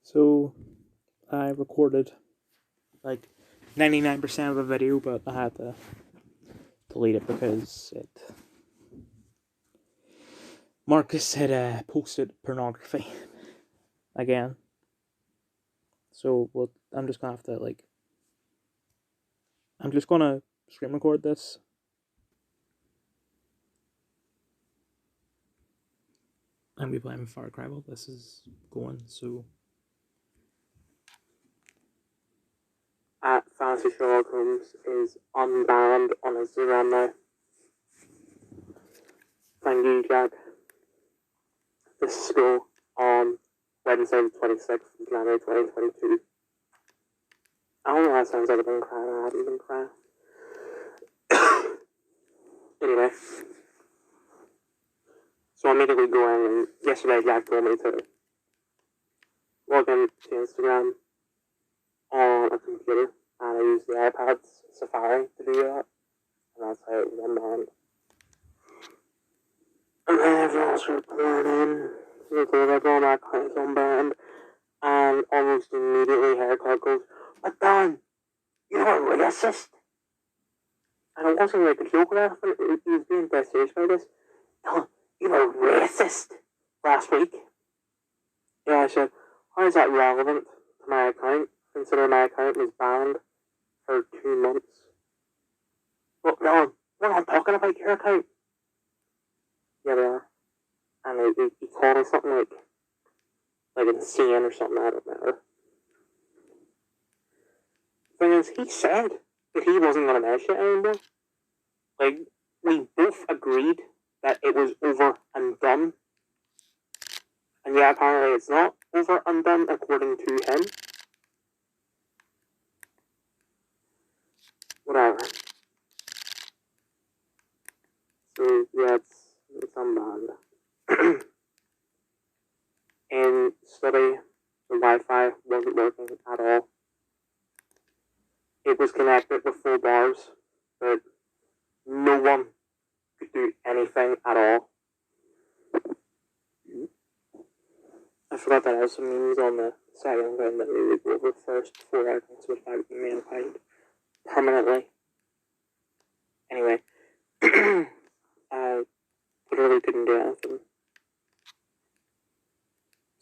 So I recorded like 99% of a video, but I had to delete it because Marcus had posted pornography again. So I'm just gonna have to I'm just gonna screen record this. I'm gonna be playing Far Cry while this is going. So at Fantasy Sherlock Holmes is unbanned on Instagram now. Thank you, Jack. This is school on Wednesday the 26th of January 2022. I don't know how it sounds like I've been crying. I haven't been crying. Anyway. So I'm immediately going, and yesterday Jack told me to log into Instagram on a computer, and I used the iPad's Safari to do that, and that's how it was unbanned. And then everyone started pouring in, because everyone on my account is unbanned, and almost immediately Haircut goes, "But Dan, you're a racist." And it wasn't like a joke or anything, he was being dead serious about this. "No, you're a racist," last week. Yeah, I said, "How is that relevant to my account, considering my account was banned for 2 months?" "Well, no, we're not talking about your account." "Yeah, we are." And he called me something like insane or something, I don't know. The thing is, he said that he wasn't going to mention it anymore. Like, we both agreed that it was over and done. And yeah, apparently it's not over and done according to him. Whatever. So yeah, it's unbanned. In study, the Wi-Fi wasn't working at all. It was connected with full bars, but no one could do anything at all. I forgot that I have some memes on the second account that we would go over first before I can switch back to the main account permanently. Anyway, I literally couldn't do anything.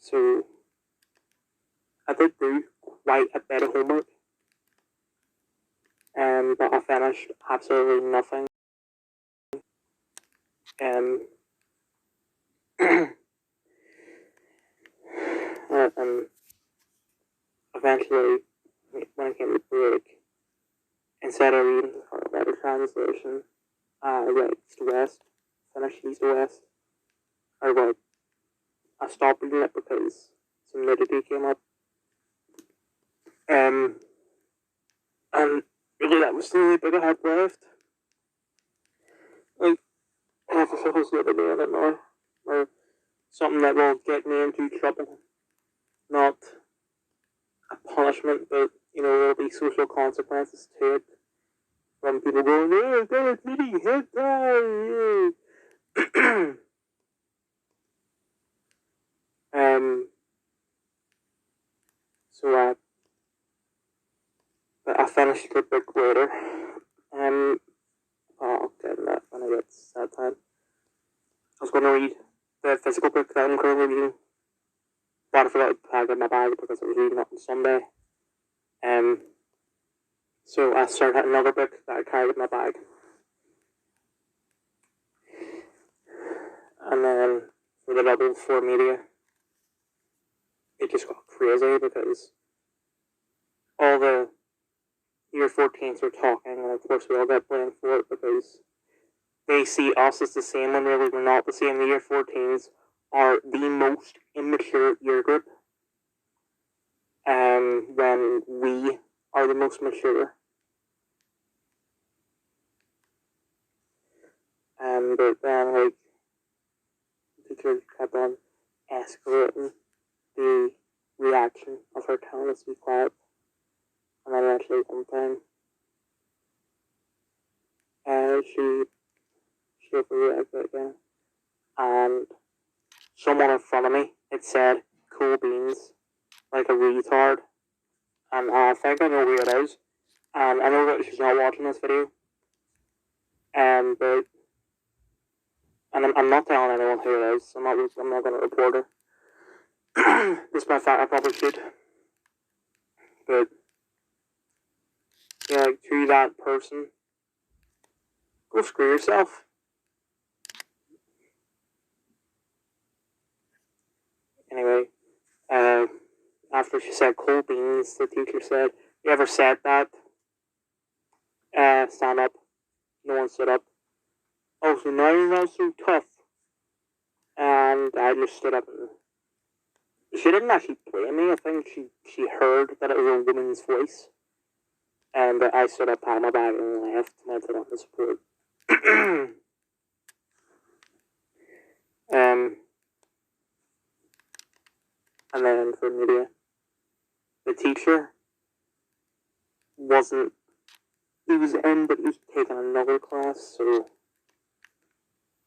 So I did do quite a bit of homework, but I finished absolutely nothing. And eventually, when I came to break, instead of reading for a better translation, I read East to West, finished East to West. I stopped reading it because some nudity came up. And really that was the only bit I had left. Like, I have to focus the other day on it now. Or something that will get me into trouble. Not a punishment, but, there'll be social consequences to it. From people going, "Oh, God, it's really hentai!" So but I finished the book later. I'll get in that when I get to that time. I was going to read the physical book that I'm currently reading, but I forgot to tag in my bag because I was reading it on Sunday. So I started another book that I carried in my bag. And then for the Level 4 media, it just got crazy because all the year 14s were talking, and of course we all got blamed for it because they see us as the same when really we're not the same. The year 14s are the most immature year group, when we are the most mature. But then, the teacher kept on escalating the reaction of her telling us to be quiet. And then eventually one time, she overreacted again. And someone in front of me had said, "Cool beans." like a retard. And I think I know who it is. And I know that she's not watching this video. But I'm not telling anyone who it is. I'm not going to report her. Despite the fact I probably should. But yeah, like, to that person, go screw yourself. Anyway, after she said cold beans, the teacher said, "You ever said that? Stand up." No one stood up. "Oh, so now you're not so tough." And I just stood up and she didn't actually blame me. I think she heard that it was a woman's voice. And I stood up, pat my back, and left. And I put on the support. And then for media, the teacher wasn't. He was in, but he was taking another class, so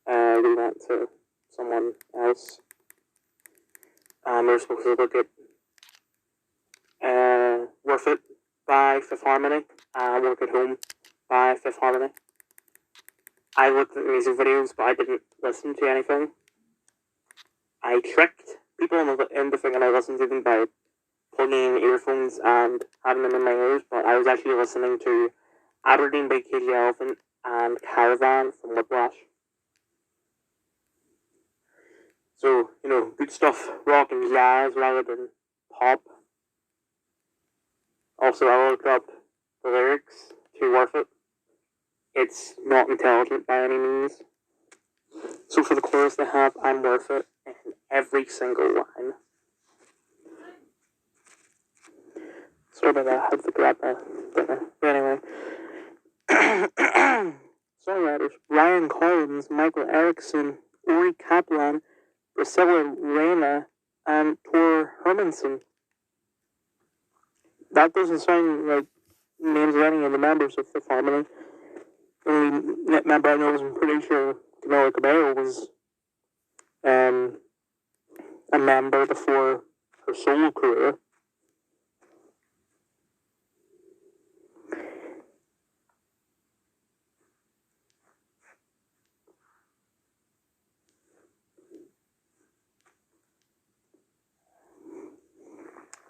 we went to someone else. We were supposed to look at Worth It by Fifth Harmony, Work at Home by Fifth Harmony. I looked at the music videos, but I didn't listen to anything. I tricked people into thinking I listened to them by plugging in earphones and having them in my ears, but I was actually listening to Aberdeen by KG Elephant and Caravan from Whiplash. So, good stuff, rock and jazz rather than pop. Also, I looked up the lyrics to Worth It. It's not intelligent by any means. So for the chorus they have, "I'm worth it," in every single line. Sorry about that, I had to grab my dinner. But anyway. Songwriters: Ryan Collins, Michael Erickson, Ori Kaplan, Priscilla Reyna, and Tor Hermanson. That doesn't sound like names of any of the members of Fifth Harmony. The only member I know is, I'm pretty sure Camila Cabello was a member before her solo career.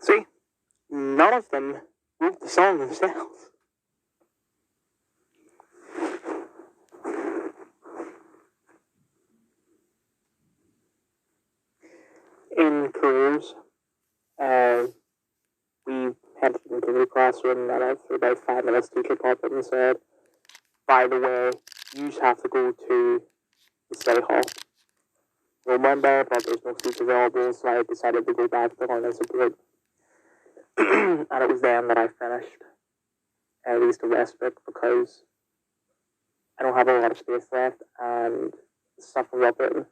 See, none of them wrote the song themselves. In careers, we headed into the classroom, and after about 5 minutes, teacher popped up and said, "By the way, you just have to go to the study hall." I went there, but there's no seats available, so I decided to go back to learning support. And it was then that I finished at least a respite, because I don't have a lot of space left, and stuff was upwritten.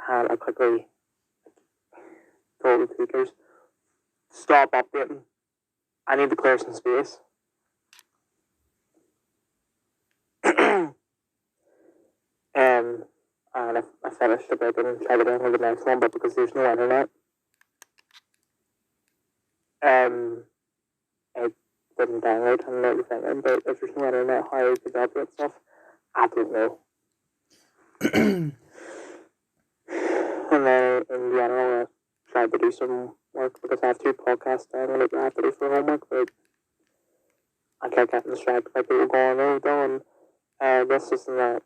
And I quickly told the teachers, "Stop updating. I need to clear some space." And I finished the book and tried to download the next one, but because there's no internet, it didn't download and everything. But if there's no internet, how I could upload stuff, I don't know. And then in general, I tried to do some work because I have 2 podcasts that I have to do for homework, but I kept getting distracted by people going, "Oh, Dylan, this isn't that."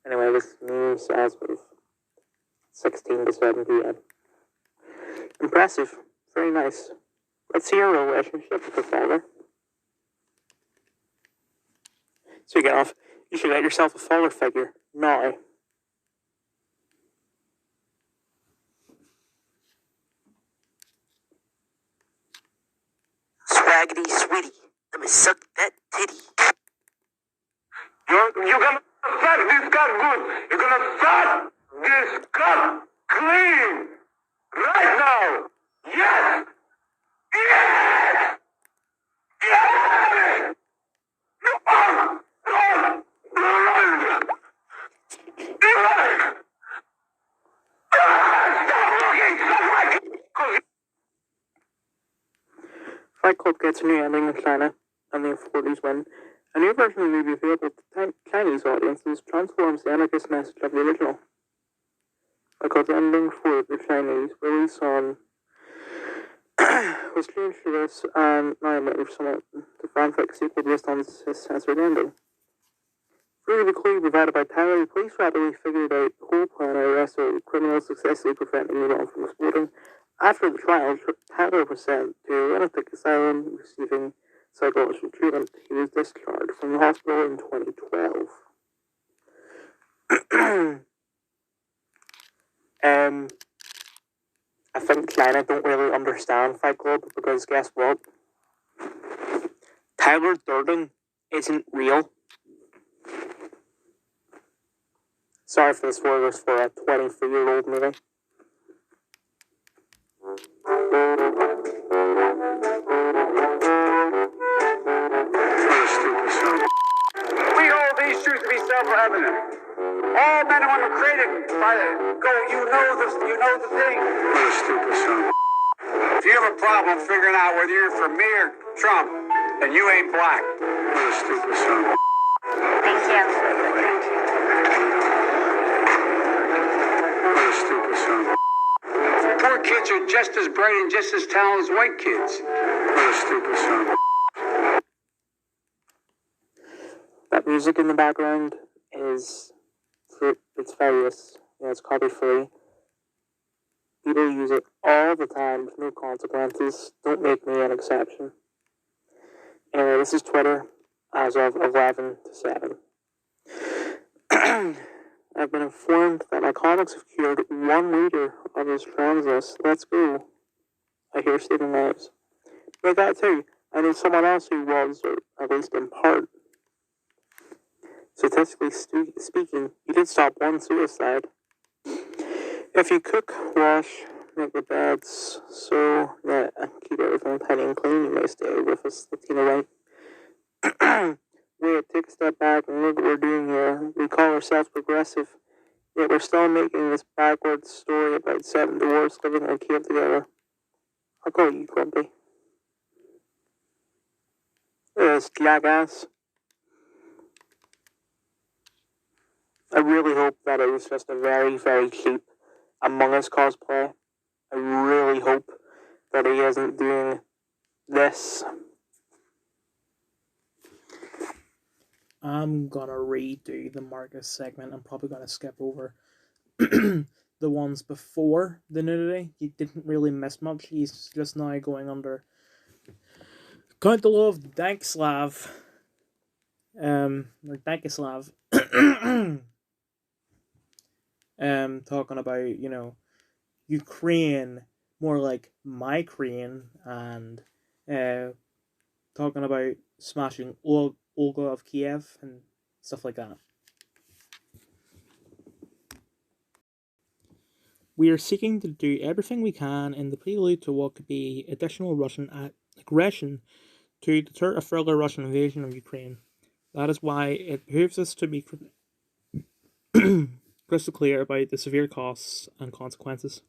Anyway, this news as of 16 to 7 p.m. Impressive. Very nice. Let's see your relationship with the father. So you get off. You should get yourself a father figure. Now. Swaggity sweetie, let me suck that titty. You're gonna suck this cut good. You're gonna suck this cut clean. Right now. Yes. Yes. Yes. Stop looking. Stop looking. Fight Club gets a new ending in China, and the authorities win. A new version of the movie available to Chinese audiences transforms the anarchist message of the original. Fight Club's ending for the Chinese release on was changed for this, and now I'm waiting for someone the fanfic sequel based on this censored ending. Through the clue provided by Tyler, the police rapidly figured out the whole plan and arrested criminals, successfully preventing the bomb from exploding. After the trial, Tyler was sent to a lunatic asylum, receiving psychological treatment. He was discharged from the hospital in 2012. I think China don't really understand Fight Club because guess what? Tyler Durden isn't real. Sorry for the spoilers for a 23-year-old movie. We hold these truths to be self-evident. All men and women created by the you know the thing. What a stupid son. If you have a problem figuring out whether you're for me or Trump, then you ain't black. What a stupid son. Thank you. What a stupid son. Poor kids are just as bright and just as talented as white kids. What a stupid son. That music in the background is it's fabulous. Yeah, it's copy free. People use it all the time with no consequences. Don't make me an exception. Anyway, this is Twitter as of 11 to 7. I've been informed that my comics have cured 1 liter of his transness. Let's go. I hear Stephen Knives. But that too, I know someone else who was, or at least in part. Statistically speaking, you did stop 1 suicide. If you cook, wash, make the beds, so that keep everything tidy and clean, you may stay with us, Latina way. Wait, take a step back and look what we're doing here. We call ourselves progressive, yet we're still making this backwards story about 7 dwarves living in a cave together. I'll call you grumpy. This jackass. I really hope that it was just a very, very cheap Among Us cosplay. I really hope that he isn't doing this. I'm gonna redo the Marcus segment. I'm probably gonna skip over the ones before the nudity. He didn't really miss much. He's just now going under Count the Love Dankislav. Or Dankislav. Talking about, Ukraine, more like my Korean, and talking about smashing Olga of Kiev and stuff like that. We are seeking to do everything we can in the prelude to what could be additional Russian aggression to deter a further Russian invasion of Ukraine. That is why it behooves us to be crystal clear about the severe costs and consequences.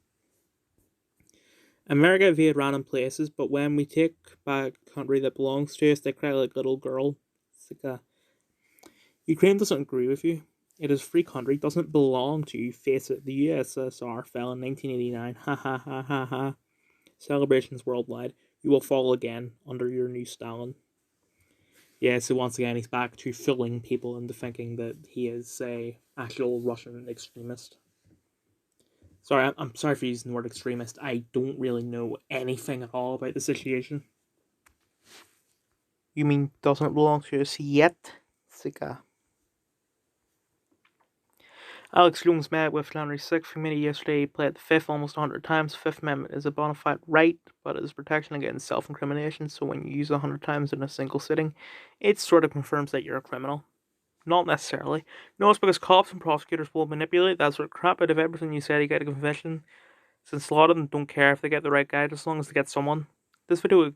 America invade random places, but when we take back a country that belongs to us, they cry like a little girl. It's like Ukraine doesn't agree with you. It is a free country, doesn't belong to you. Face it, the USSR fell in 1989. Ha ha ha ha ha. Celebrations worldwide. You will fall again under your new Stalin. Yeah, so once again, he's back to fooling people into thinking that he is a actual Russian extremist. Sorry, I'm sorry for using the word extremist. I don't really know anything at all about the situation. You mean doesn't belong to us yet? Sika. Alex Jones met with January 6th committee yesterday. He played the Fifth almost 100 times. The Fifth Amendment is a bona fide right, but it is protection against self-incrimination, so when you use it 100 times in a single sitting, it sort of confirms that you're a criminal. Not necessarily. No, it's because cops and prosecutors will manipulate that sort of crap out of everything you say to get a conviction, since a lot of them don't care if they get the right guy, as long as they get someone. This video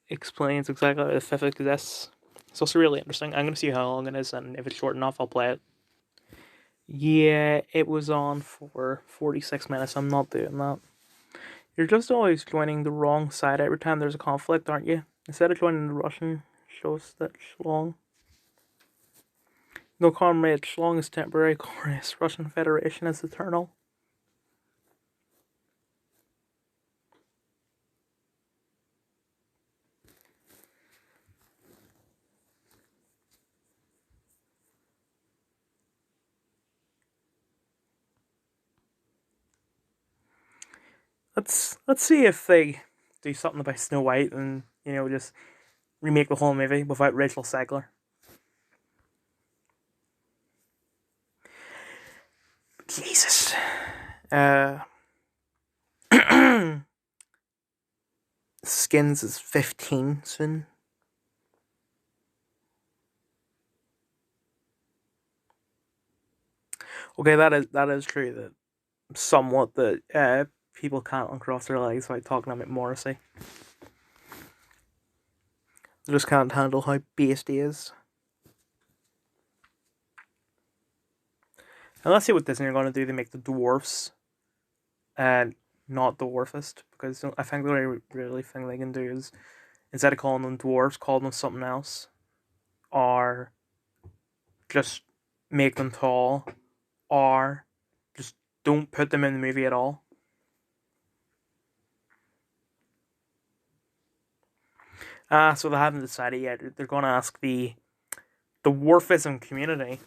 explains exactly how the Fifth exists. It's also really interesting. I'm going to see how long it is, and if it's short enough, I'll play it. Yeah, it was on for 46 minutes. I'm not doing that. You're just always joining the wrong side every time there's a conflict, aren't you? Instead of joining the Russian shows that Schlong. No, comrade, Schlong is temporary, chorus. Russian Federation is eternal. Let's see if they do something about Snow White and, you know, just remake the whole movie without Rachel Zegler. Jesus. Skins is 15 soon. Okay, that is true that somewhat that people can't uncross their legs without talking about Morrissey. They just can't handle how based he is. And let's see what Disney are going to do to make the dwarfs not dwarfist, because I think the only really thing they can do is, instead of calling them dwarves, call them something else, or just make them tall, or just don't put them in the movie at all. So they haven't decided yet. They're going to ask the dwarfism community